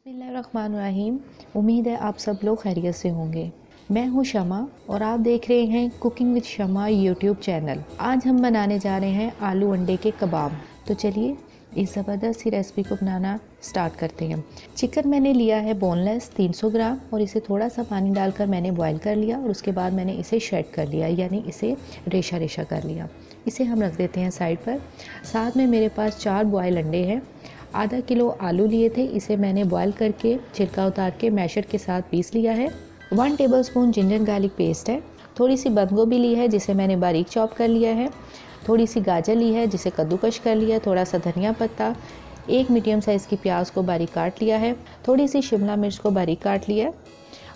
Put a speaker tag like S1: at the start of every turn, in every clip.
S1: बिस्मिल्लाहिर्रहमानिर्रहीम। उम्मीद है आप सब लोग खैरियत से होंगे। मैं हूँ शमा और आप देख रहे हैं cooking with Shama YouTube channel. आज हम बनाने जा रहे हैं आलू अंडे के कबाब। तो चलिए इस ज़बरदस्त सी रेसिपी को बनाना स्टार्ट करते हैं। चिकन मैंने लिया है बोनलेस 300 ग्राम और इसे थोड़ा सा पानी डालकर मैंने बॉईल कर लिया और उसके बाद मैंने इसे शेड कर लिया, यानी इसे रेशा रेशा कर लिया। इसे हम रख देते हैं साइड पर। साथ में मेरे पास 4 बॉयल अंडे हैं। आधा किलो आलू लिए थे, इसे मैंने बॉईल करके छिलका उतार के मैशर के साथ पीस लिया है। 1 टेबलस्पून जिंजर गार्लिक पेस्ट है। थोड़ी सी बंद गोभी ली है जिसे मैंने बारीक चॉप कर लिया है। थोड़ी सी गाजर ली है जिसे कद्दूकश कर लिया। थोड़ा सा धनिया पत्ता, एक मीडियम साइज़ की प्याज को बारीक काट लिया है। थोड़ी सी शिमला मिर्च को बारीक काट लिया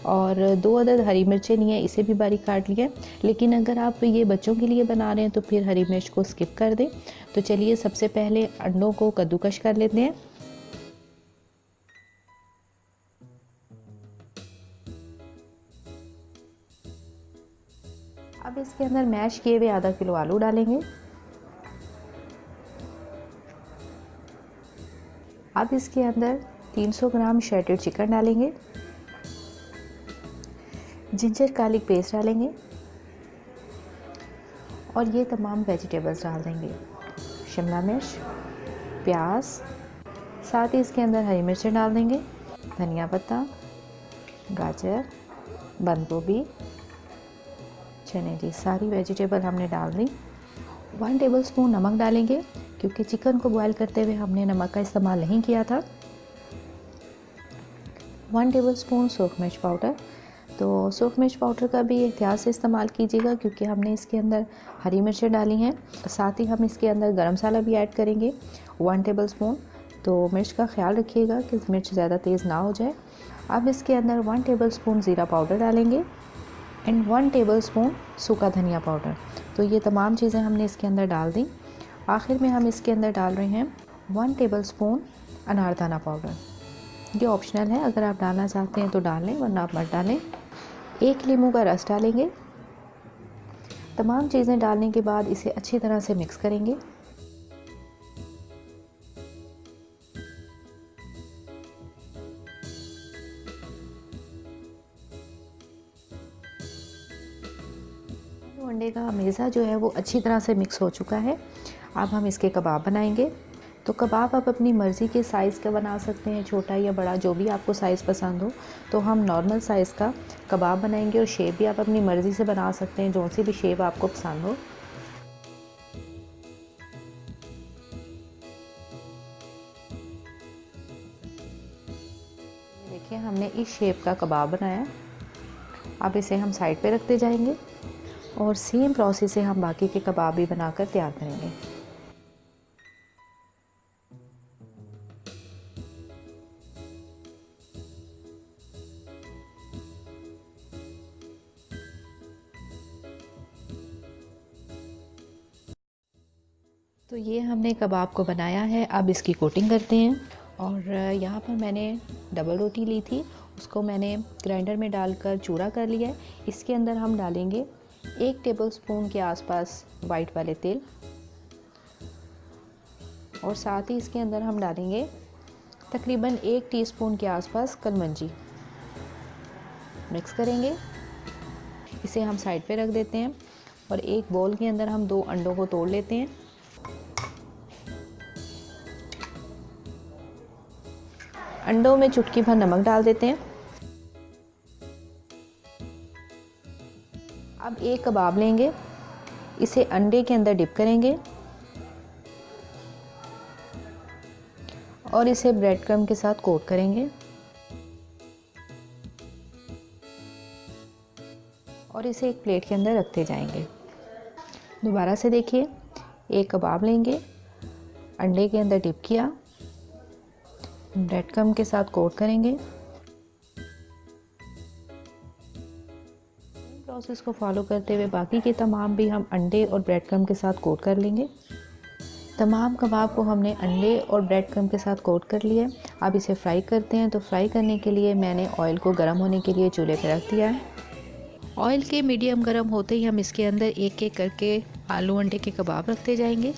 S1: और 2 अदद हरी मिर्चें ली हैं, इसे भी बारीक काट लिया। लेकिन अगर आप ये बच्चों के लिए बना रहे हैं तो फिर हरी मिर्च को स्किप कर दें। तो चलिए सबसे पहले अंडों को कद्दूकश कर लेते हैं। अब इसके अंदर मैश किए हुए आधा किलो आलू डालेंगे। अब इसके अंदर 300 ग्राम शेडेड चिकन डालेंगे। जिंजर गार्लिक पेस्ट डालेंगे और ये तमाम वेजिटेबल्स डाल देंगे। शिमला मिर्च, प्याज, साथ ही इसके अंदर हरी मिर्चें डाल देंगे, धनिया पत्ता, गाजर, बंद गोभी, चने जी, सारी वेजिटेबल हमने डाल दी। 1 टेबलस्पून नमक डालेंगे क्योंकि चिकन को बॉईल करते हुए हमने नमक का इस्तेमाल नहीं किया था। 1 टेबलस्पून सूख मिर्च पाउडर। तो सूख मिर्च पाउडर का भी एहतियात से इस्तेमाल कीजिएगा क्योंकि हमने इसके अंदर हरी मिर्चें डाली हैं। साथ ही हम इसके अंदर गरम मसाला भी ऐड करेंगे 1 टेबलस्पून। तो मिर्च का ख्याल रखिएगा कि मिर्च ज़्यादा तेज़ ना हो जाए। अब इसके अंदर 1 टेबलस्पून ज़ीरा पाउडर डालेंगे एंड 1 टेबलस्पून सूखा धनिया पाउडर। तो ये तमाम चीज़ें हमने इसके अंदर डाल दी। आखिर में हम इसके अंदर डाल रहे हैं 1 टेबलस्पून अनारदाना पाउडर। ये ऑप्शनल है, अगर आप डालना चाहते हैं तो डाल लें वरना आप मत डालें। 1 नींबू का रस डालेंगे। तमाम चीज़ें डालने के बाद इसे अच्छी तरह से मिक्स करेंगे। अंडे का मेज़ा जो है वो अच्छी तरह से मिक्स हो चुका है। अब हम इसके कबाब बनाएंगे। तो कबाब आप अपनी मर्ज़ी के साइज़ का बना सकते हैं, छोटा या बड़ा, जो भी आपको साइज़ पसंद हो। तो हम नॉर्मल साइज़ का कबाब बनाएंगे और शेप भी आप अपनी मर्ज़ी से बना सकते हैं, जो सी भी शेप आपको पसंद हो। देखिए हमने इस शेप का कबाब बनाया। अब इसे हम साइड पे रखते जाएंगे और सेम प्रोसेस से हम बाकी के कबाब भी बनाकर तैयार करेंगे। तो ये हमने कबाब को बनाया है। अब इसकी कोटिंग करते हैं। और यहाँ पर मैंने डबल रोटी ली थी, उसको मैंने ग्राइंडर में डालकर चूरा कर लिया है। इसके अंदर हम डालेंगे 1 टेबलस्पून के आसपास वाइट वाले तेल और साथ ही इसके अंदर हम डालेंगे तकरीबन 1 टीस्पून के आसपास कलमंजी। मिक्स करेंगे, इसे हम साइड पे रख देते हैं और एक बोल के अंदर हम 2 अंडों को तोड़ लेते हैं। अंडों में चुटकी भर नमक डाल देते हैं। अब एक कबाब लेंगे, इसे अंडे के अंदर डिप करेंगे और इसे ब्रेड क्रम्ब के साथ कोट करेंगे और इसे एक प्लेट के अंदर रखते जाएंगे। दोबारा से देखिए, एक कबाब लेंगे, अंडे के अंदर डिप किया, ब्रेड क्रम्ब के साथ कोट करेंगे। प्रोसेस को फॉलो करते हुए बाकी के तमाम भी हम अंडे और ब्रेड क्रम्ब के साथ कोट कर लेंगे। तमाम कबाब को हमने अंडे और ब्रेड क्रम्ब के साथ कोट कर लिया। अब इसे फ्राई करते हैं। तो फ्राई करने के लिए मैंने ऑयल को गर्म होने के लिए चूल्हे पर रख दिया है। ऑयल के मीडियम गर्म होते ही हम इसके अंदर एक एक करके आलू अंडे के कबाब रखते जाएंगे।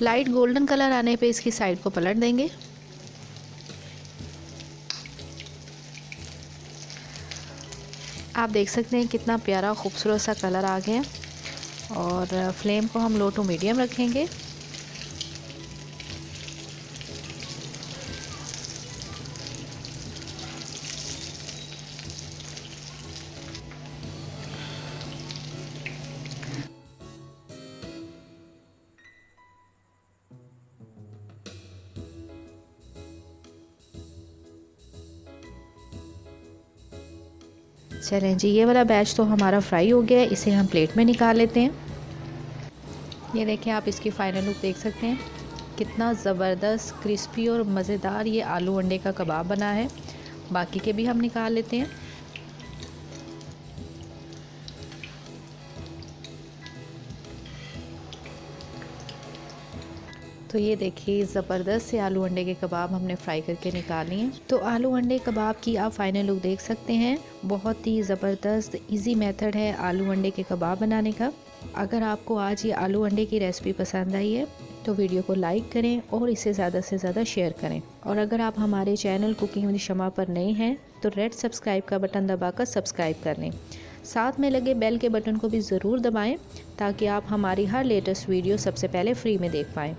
S1: लाइट गोल्डन कलर आने पे इसकी साइड को पलट देंगे। आप देख सकते हैं कितना प्यारा खूबसूरत सा कलर आ गया। और फ्लेम को हम लो टू मीडियम रखेंगे। चलें जी, ये वाला बैच तो हमारा फ्राई हो गया है, इसे हम प्लेट में निकाल लेते हैं। ये देखें, आप इसकी फ़ाइनल लुक देख सकते हैं, कितना ज़बरदस्त क्रिस्पी और मज़ेदार ये आलू अंडे का कबाब बना है। बाकी के भी हम निकाल लेते हैं। तो ये देखिए, ज़बरदस्त से आलू अंडे के कबाब हमने फ्राई करके निकाल लिए। तो आलू अंडे कबाब की आप फाइनल लुक देख सकते हैं। बहुत ही ज़बरदस्त इजी मेथड है आलू अंडे के कबाब बनाने का। अगर आपको आज ये आलू अंडे की रेसिपी पसंद आई है तो वीडियो को लाइक करें और इसे ज़्यादा से ज़्यादा शेयर करें। और अगर आप हमारे चैनल कुकिंग विद शमा पर नए हैं तो रेड सब्सक्राइब का बटन दबाकर सब्सक्राइब कर लें। साथ में लगे बेल के बटन को भी ज़रूर दबाएं ताकि आप हमारी हर लेटेस्ट वीडियो सबसे पहले फ्री में देख पाएँ।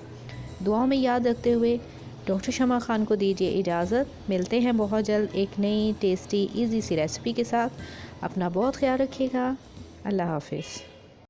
S1: दुआओं में याद रखते हुए डॉक्टर शमा खान को दीजिए इजाज़त। मिलते हैं बहुत जल्द एक नई टेस्टी इजी सी रेसिपी के साथ। अपना बहुत ख्याल रखिएगा। अल्लाह हाफिज़।